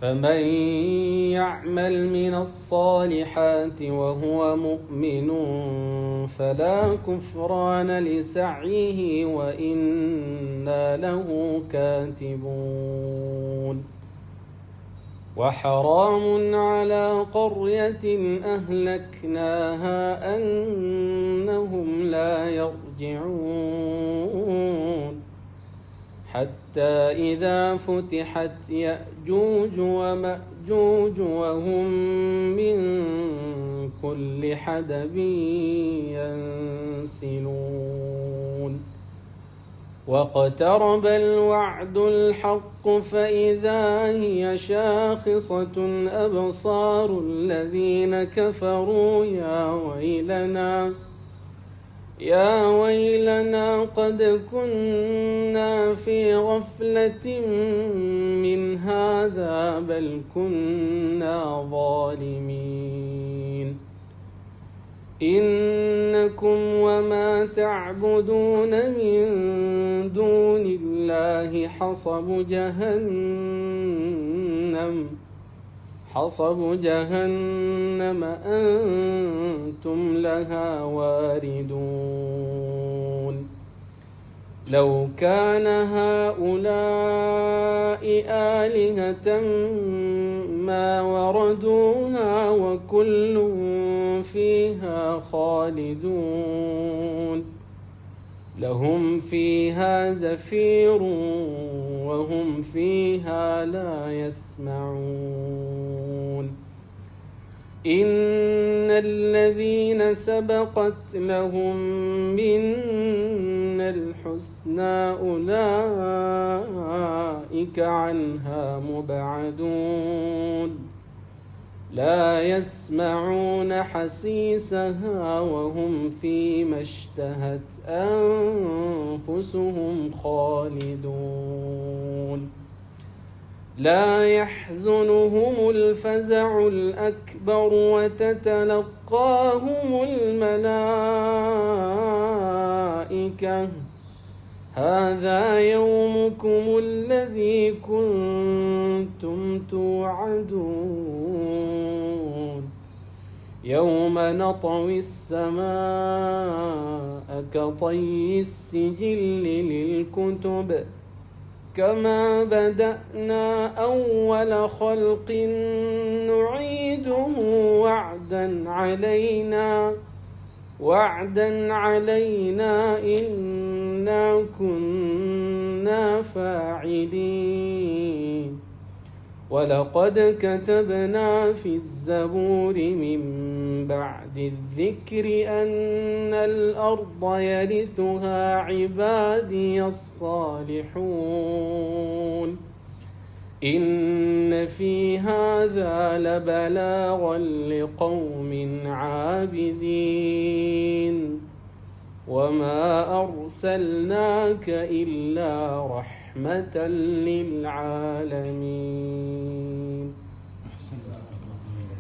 فمن يعمل من الصالحات وهو مؤمن فلا كفران لسعيه وإنا له كاتبون. وحرام على قرية أهلكناها أنهم لا يرجعون حتى إذا فتحت يأجوج ومأجوج وهم من كل حدب ينسلون. واقترب الوعد الحق فإذا هي شاخصة أبصار الذين كفروا يا ويلنا قد كنا في غفلة من هذا بل كنا ظالمين. إنكم وما تعبدون من دون الله حصب جهنم أنتم لها واردون. لو كان هؤلاء آلهة ما وردوها وكل فيها خالدون. لهم فيها زفير وهم فيها لا يسمعون. إن الذين سبقت لهم منا الحسنى أولئك عنها مبعدون. لا يسمعون حسيسها وهم فيما اشتهت أنفسهم خالدون. لا يحزنهم الفزع الأكبر وتتلقاهم الملائكة هذا يومكم الذي كنتم توعدون. يوم نطوي السماء كطي السجل للكتب كما بدأنا أول خلق نعيده وعدا علينا إنا كنا فاعلين. ولقد كتبنا في الزبور من بعد الذكر أن الأرض يرثها عبادي الصالحون. إن في هذا لبلاغا لقوم عابدين. وما أرسلناك إلا رحمة للعالمين.